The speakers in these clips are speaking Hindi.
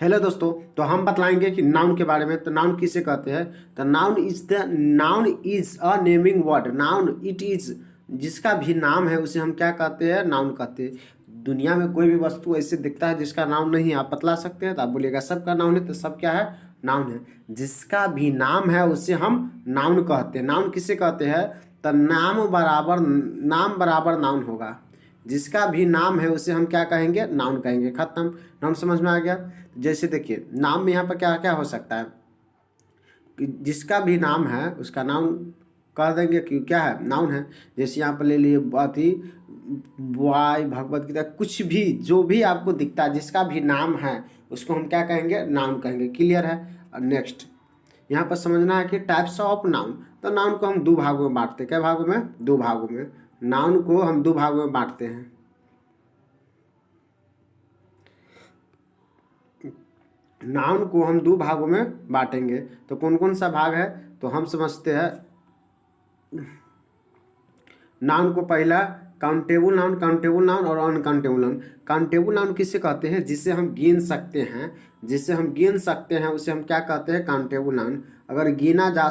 हेलो दोस्तों, तो हम बतलाएंगे कि नाउन के बारे में। तो नाउन किसे कहते हैं? तो noun is a naming word. Noun it is, जिसका भी नाम है उसे हम क्या कहते हैं? नाउन कहते हैं। दुनिया में कोई भी वस्तु ऐसे दिखता है जिसका नाम नहीं है, आप बतला सकते हैं? तो आप बोलिएगा सबका नाउन है, तो सब क्या है? नाउन है। जिसका भी नाम है उसे हम नाउन कहते हैं। नाउन किसे कहते हैं? तो नाम बराबर नाउन होगा। जिसका भी नाम है उसे हम क्या कहेंगे? नाउन कहेंगे। खत्म। नाउन समझ में आ गया? जैसे देखिए, नाम में यहाँ पर क्या क्या हो सकता है कि जिसका भी नाम है उसका नाम कह देंगे कि क्या है? नाउन है। जैसे यहाँ पर ले लिए बात ही बॉय, भगवत गीता, कुछ भी जो भी आपको दिखता है जिसका भी नाम है उसको हम क्या कहेंगे? नाउन कहेंगे। क्लियर है? और नेक्स्ट यहाँ पर समझना है कि टाइप्स ऑफ नाउन। तो नाउन को हम दो भागों में बांटते हैं। क्या भागों में? दो भागों में। नाउन को हम दो भागों में बांटते हैं। नाउन को हम दो भागों में बांटेंगे। तो कौन कौन सा भाग है? तो हम समझते हैं नाउन को। पहला काउंटेबल नाउन और अनकाउंटेबल नाउन। काउंटेबल नाउन किसे कहते हैं? जिसे हम गिन सकते हैं। जिसे हम गिन सकते हैं उसे हम क्या कहते हैं? Countable noun. अगर गिना जा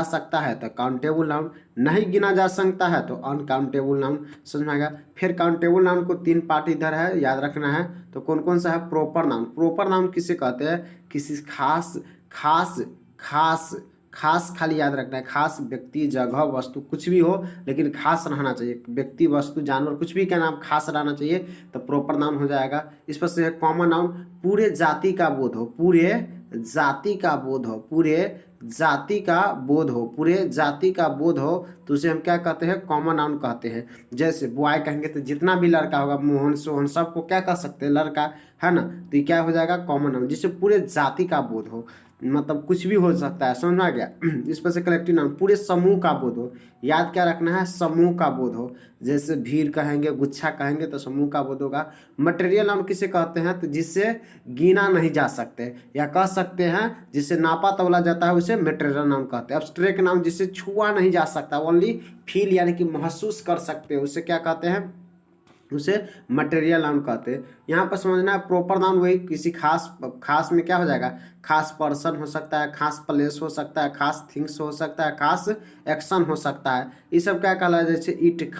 सकता है तो काउंटेबल नाउन। नहीं गिना जा सकता है तो अनकाउंटेबल नाउन। समझ में आएगा? फिर काउंटेबल नाउन को तीन पार्ट इधर है, याद रखना है। तो कौन कौन सा है? Proper noun. प्रॉपर नाउन किसे कहते हैं? किसी खास खास खास खास खाली याद रखना है। खास व्यक्ति, जगह, वस्तु कुछ भी हो लेकिन खास रहना चाहिए। व्यक्ति, वस्तु, जानवर कुछ भी का नाम खास रहना चाहिए तो प्रॉपर नाउन हो जाएगा। इस पर से है कॉमन नाउन। पूरे जाति का बोध हो, पूरे जाति का बोध हो, पूरे जाति का बोध हो, पूरे जाति का बोध हो, तो उसे हम क्या कहते हैं? कॉमन नाउन कहते हैं। जैसे बॉय कहेंगे तो जितना भी लड़का होगा, मोहन सोहन सबको क्या कह सकते हैं? लड़का, है ना? तो ये क्या हो जाएगा? Common noun. जिससे पूरे जाति का बोध हो, मतलब कुछ भी हो सकता है। समझ में आ गया? इस पर से कलेक्टिव नाउन, पूरे समूह का बोध हो। याद क्या रखना है? समूह का बोध हो। जैसे भीड़ कहेंगे, गुच्छा कहेंगे तो समूह का बोध होगा। मटेरियल नाउन किसे कहते हैं? तो जिससे गिना नहीं जा सकते, या कह सकते हैं जिसे नापा तोला जाता है उसे मटेरियल नाउन कहते हैं। एब्स्ट्रैक्ट नाउन, जिसे छुआ नहीं जा सकता, ओनली फील यानी कि महसूस कर सकते हैं, उसे क्या कहते हैं? उसे मटेरियल नाउन कहते हैं। यहाँ पर समझना है प्रॉपर नाउन वही किसी खास, खास में क्या हो जाएगा? खास पर्सन हो सकता है, खास प्लेस हो सकता है, खास थिंग्स हो सकता है, खास एक्शन हो सकता है। ये सब क्या कहला है? जैसे ईट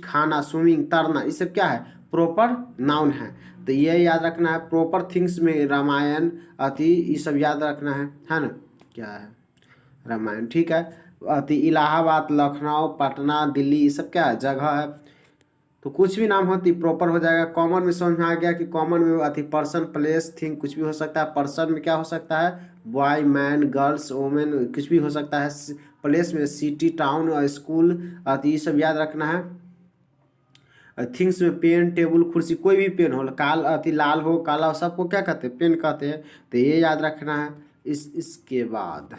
खाना, स्विमिंग, तैरना, ये सब क्या है? प्रॉपर नाउन है। तो ये याद रखना है। प्रॉपर थिंग्स में रामायण, ये सब याद रखना है ना? क्या है? रामायण, ठीक है। इलाहाबाद, लखनऊ, पटना, दिल्ली, ये सब क्या है? जगह है। तो कुछ भी नाम होती प्रॉपर हो जाएगा। कॉमन में समझ में आ गया कि कॉमन में पर्सन, प्लेस, थिंग कुछ भी हो सकता है। पर्सन में क्या हो सकता है? बॉय, मैन, गर्ल्स, वोमेन, कुछ भी हो सकता है। प्लेस में सिटी, टाउन, स्कूल, ये सब याद रखना है। थिंग्स में पेन, टेबल, कुर्सी, कोई भी पेन हो, लाल हो, काला हो, सबको क्या कहते हैं? पेन कहते हैं। तो ये याद रखना है। इसके बाद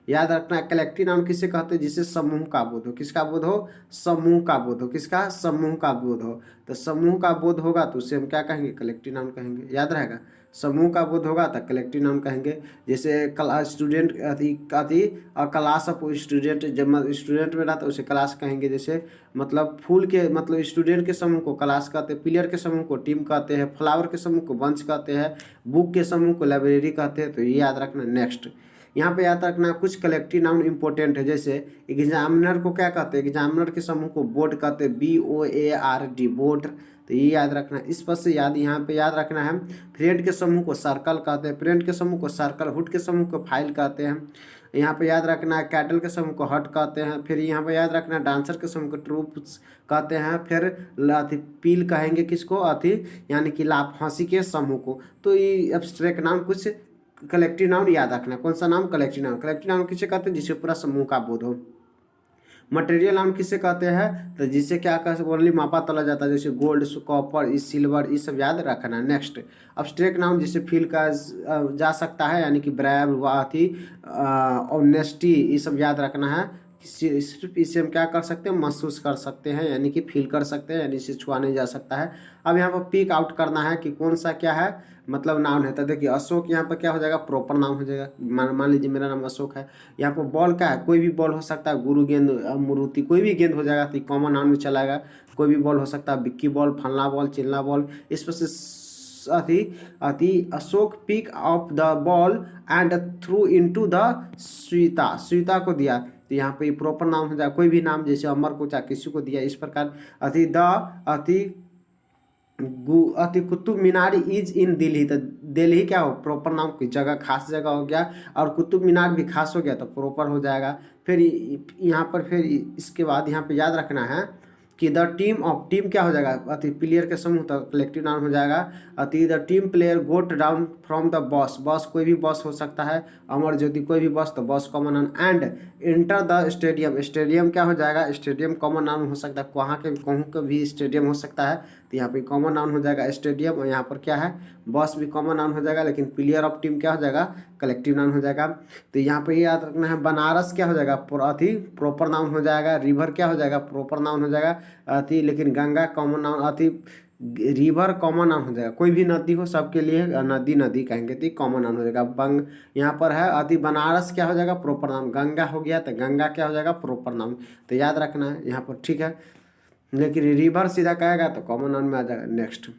याद रखना है कलेक्टिव नाउन किसे कहते हैं? जिसे समूह का बोध हो। किसका बोध हो? समूह का बोध हो। किसका? समूह का बोध हो। तो समूह का बोध होगा तो उसे हम क्या कहेंगे? कलेक्टिव नाउन कहेंगे। याद रहेगा? समूह का बोध होगा तो कलेक्टिव नाउन कहेंगे। जैसे स्टूडेंट, क्लास ऑफ स्टूडेंट, जब स्टूडेंट में रहा तो उसे क्लास कहेंगे। जैसे मतलब फूल के, मतलब स्टूडेंट के समूह को क्लास कहते हैं। पिलर के समूह को टीम कहते हैं। फ्लावर के समूह को बंच कहते हैं। बुक के समूह को लाइब्रेरी कहते हैं। तो ये याद रखना। नेक्स्ट यहाँ पे याद रखना कुछ कलेक्टिव नाउन इंपॉर्टेंट है। जैसे एग्जामिनर को क्या कहते हैं? एग्जामिनर के समूह को बोर्ड कहते हैं। BOARD, board. तो ये याद रखना। इस पर से यहाँ पे याद रखना है। फ्रेंड के समूह को सर्कल कहते हैं। फ्रेंड के समूह को सर्कल, हुड के समूह को फाइल कहते हैं। यहाँ पे याद रखना है कैटल के समूह को हट कहते हैं। फिर यहाँ पे याद रखना है डांसर के समूह को ट्रूप्स कहते हैं। फिर पील कहेंगे किसको? यानी कि लाफ, हंसी के समूह को। तो ये एब्स्ट्रैक्ट नाउन कुछ कलेक्टिव नाउन याद रखना। कौन सा नाम? Collective noun. कलेक्टिव नाउन किसे कहते हैं? जिसे पूरा समूह का बोध हो। मटेरियल नाउन किसे कहते हैं? तो जिसे क्या कह ओनली मापा तोला जाता है। जैसे गोल्ड, कॉपर, सिल्वर, ये सब याद रखना। नेक्स्ट अब्स्ट्रैक्ट नाउन, जिसे फील का जा सकता है, यानी कि ब्रैव, ऑनेस्टी, ये सब याद रखना है। सिर्फ इसे हम क्या कर सकते हैं, महसूस कर सकते हैं, यानी कि फील कर सकते हैं, यानी इसे छुआ नहीं जा सकता है। अब यहाँ पर पिक आउट करना है कि कौन सा क्या है, मतलब नाउन है। तो देखिए अशोक यहाँ पर क्या हो जाएगा, प्रॉपर नाउन हो जाएगा। मान लीजिए मेरा नाम अशोक है, यहाँ पर बॉल क्या है, कोई भी बॉल हो सकता है, गुरु गेंद, मुरुति, कोई भी गेंद हो जाएगा, तो कॉमन नाउन में चलाएगा। कोई भी बॉल हो सकता है, बिक्की बॉल, फलना बॉल, चिल्ला बॉल, इस पर से अति अति Ashok pick up the ball and through into the Sweeta, Sweeta को दिया, तो यहाँ पे प्रॉपर नाम हो जाए। कोई भी नाम जैसे अमर को चाहे किसी को दिया, इस प्रकार अति द अति अति कुतुब मीनार इज इन दिल्ली, तो दिल्ली क्या हो, प्रॉपर नाम की जगह, खास जगह हो गया, और कुतुब मीनार भी खास हो गया तो प्रॉपर हो जाएगा। फिर यहाँ पर फिर इसके बाद यहाँ पे याद रखना है कि द टीम ऑफ, टीम क्या हो जाएगा, अति प्लेयर के समूह, तो कलेक्टिव नाउन हो जाएगा। अति the team player got down from the boss, boss कोई भी बॉस हो सकता है, अमर ज्योति कोई भी बॉस, तो boss common noun. And enter the stadium, stadium क्या हो जाएगा, स्टेडियम कॉमन नाउन हो सकता है, वहाँ के कहूँ का भी स्टेडियम हो सकता है, तो यहाँ पे कॉमन नाउन हो जाएगा स्टेडियम। और यहाँ पर क्या है, बॉस भी कॉमन नाउन हो जाएगा, लेकिन प्लेयर ऑफ टीम क्या हो जाएगा, कलेक्टिव नाउन हो जाएगा। तो यहाँ पे याद रखना है, बनारस क्या हो जाएगा, अति प्रॉपर नाउन हो जाएगा। रिवर क्या हो जाएगा, प्रॉपर नाउन हो जाएगा अति, लेकिन गंगा कॉमन नाउन, अति रिवर कॉमन नाउन हो जाएगा। कोई भी नदी हो सबके लिए नदी नदी कहेंगे तो कॉमन नाउन हो जाएगा। बंग यहाँ पर है अति, बनारस क्या हो जाएगा, प्रॉपर नाउन। गंगा हो गया तो गंगा क्या हो जाएगा, प्रॉपर नाउन। तो याद रखना है यहाँ पर, ठीक है। लेकिन रिवर सीधा कहेगा तो कॉमन नाउन में आ जाएगा। नेक्स्ट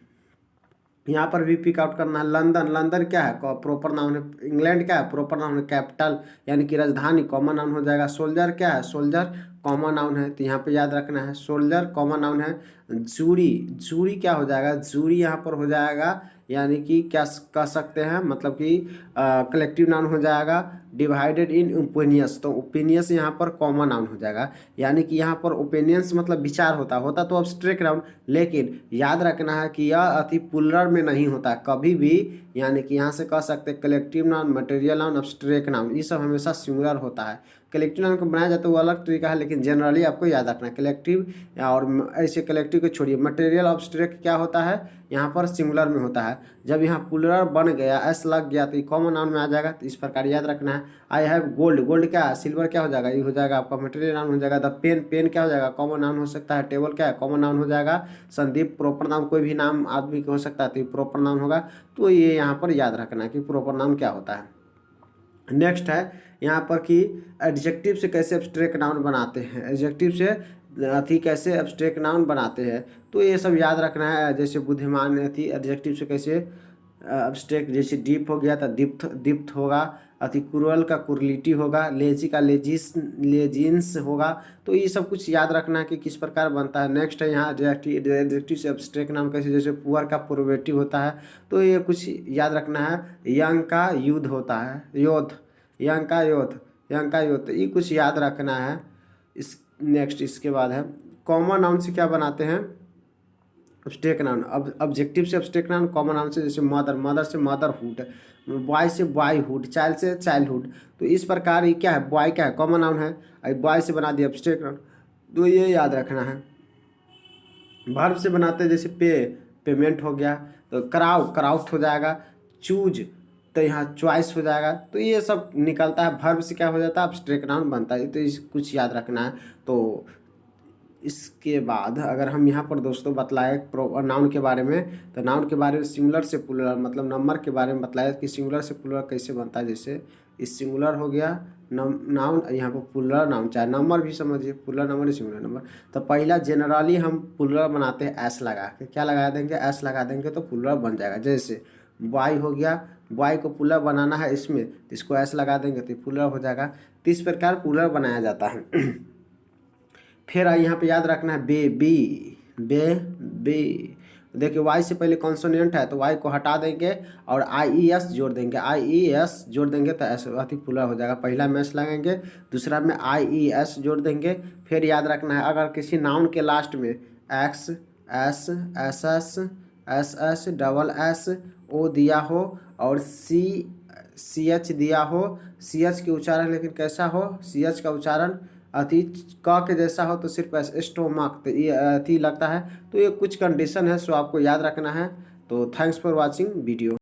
यहाँ पर भी पिक आउट करना है, लंदन, लंदन क्या है, प्रॉपर नाउन है। इंग्लैंड क्या है, प्रॉपर नाउन है। कैपिटल यानी कि राजधानी, कॉमन नाउन हो जाएगा। सोल्जर क्या है, सोल्जर कॉमन नाउन है, तो यहाँ पे याद रखना है सोल्जर कॉमन नाउन है। जूरी, जूरी क्या हो जाएगा, जूरी यहाँ पर हो जाएगा, यानी कि क्या कह सकते हैं, मतलब कि कलेक्टिव नाउन हो जाएगा। डिवाइडेड इन ओपिनियंस, तो ओपिनियंस यहाँ पर कॉमन नाउन हो जाएगा, यानी कि यहाँ पर ओपिनियंस मतलब विचार होता तो अब्स्ट्रैक्ट नाउन, लेकिन याद रखना है कि यह अति प्लुरल में नहीं होता कभी भी, यानी कि यहाँ से कह सकते हैं collective noun, material noun, abstract noun, ये सब हमेशा सिंगुलर होता है। कलेक्टिव नाउन को बनाया जाता है वो अलग तरीका है, लेकिन जनरली आपको याद रखना है कलेक्टिव, और ऐसे कलेक्टिव को छोड़िए। मटेरियल अब्स्ट्रैक्ट क्या होता है, यहाँ पर सिंगुलर में होता है। जब यहाँ प्लुरल बन गया, एस लग गया, तो ये कॉमन नाउन में आ जाएगा। तो इस प्रकार याद रखना है। आई हैव गोल्ड, गोल्ड क्या है, सिल्वर क्या हो जाएगा, ये हो जाएगा आपका मटेरियल नाउन हो जाएगा। द पेन, पेन क्या हो जाएगा, कॉमन नाउन हो सकता है। टेबल क्या है, कॉमन नाउन हो जाएगा। संदीप प्रॉपर नाउन, कोई भी नाम आदमी का हो सकता है, तो ये प्रॉपर नाउन होगा। तो ये यहाँ पर याद रखना है कि प्रॉपर नाउन क्या होता है। नेक्स्ट है यहाँ पर कि एडजेक्टिव से कैसे एब्स्ट्रैक्ट नाउन बनाते हैं, एडजेक्टिव से अथी कैसे एब्स्ट्रैक्ट नाउन बनाते हैं, तो ये सब याद रखना है। जैसे बुद्धिमान अथी एडजेक्टिव से कैसे एब्स्ट्रैक्ट, जैसे डीप हो गया तो दीप्त, दीप्त होगा। अति क्रूअल का क्रूरलिटी होगा। लेजी का लेजिस, लेजिन्स होगा। तो ये सब कुछ याद रखना है कि किस प्रकार बनता है। नेक्स्ट है यहाँ एडजेक्टिव से एब्स्ट्रैक्ट नाउन कैसे, जैसे पुअर का प्रोबेटिव होता है, तो ये कुछ याद रखना है। यंग का युद्ध होता है, योद्ध, यंग का योद्ध, यंग का योद्ध, ये कुछ याद रखना है। इस नेक्स्ट इसके बाद है कॉमन नाउन से क्या बनाते हैं, एब्स्ट्रैक्ट नाउन। अब ऑब्जेक्टिव से एब्स्ट्रैक्ट नाउन, कॉमन नाउन से जैसे मदर, मदर से मदरहुड, बॉय से बॉयहुड, चाइल्ड से चाइल्डहुड। तो इस प्रकार ये क्या है, बॉय क्या है, कॉमन नाउन है, बॉय से बना दिया एब्स्ट्रैक्ट नाउन, तो ये याद रखना है। वर्ब से बनाते हैं जैसे पे, पेमेंट हो गया, तो क्राउड, क्राउड हो जाएगा। चूज, तो यहाँ चॉइस हो जाएगा। तो ये सब निकलता है। वर्ब से क्या हो जाता है, एब्स्ट्रैक्ट नाउन बनता है। तो इस कुछ याद रखना है। तो इसके बाद अगर हम यहाँ पर दोस्तों बतलाए नाउन के बारे में, तो नाउन के बारे में सिंगुलर से प्लुरल, मतलब नंबर के बारे में बतलाया कि सिंगुलर से प्लुरल कैसे बनता है। जैसे इस सिंगुलर हो गया नाउन, यहाँ पर प्लुरल नाउन, चाहे नंबर भी समझिए, प्लुरल नंबर, सिंगुलर नंबर। तो पहला जनरली हम प्लुरल बनाते हैं एस लगा के, क्या लगा देंगे, एस लगा देंगे तो प्लुरल बन जाएगा। जैसे बॉय हो गया, बॉय को प्लुरल बनाना है इसमें, तो इसको एस लगा देंगे तो प्लुरल हो जाएगा। तो इस प्रकार प्लुरल बनाया जाता है। फिर यहाँ पे याद रखना है बेबी, बे, देखिए वाई से पहले कॉन्सोनेंट है तो वाई को हटा देंगे और IES जोड़ देंगे, IES जोड़ देंगे तो ऐसे अति प्लुरल हो जाएगा। पहला में एस लगाएंगे, दूसरा में IES जोड़ देंगे। फिर याद रखना है अगर किसी नाउन के लास्ट में X, S, S S, S S, double S, O दिया हो और सी एच दिया हो, सी एच की उच्चारण लेकिन कैसा हो, सी एच का उच्चारण अति क के जैसा हो, तो सिर्फ स्टोमक, तो ये अति लगता है। तो ये कुछ कंडीशन है, सो आपको याद रखना है। तो थैंक्स फॉर वाचिंग वीडियो।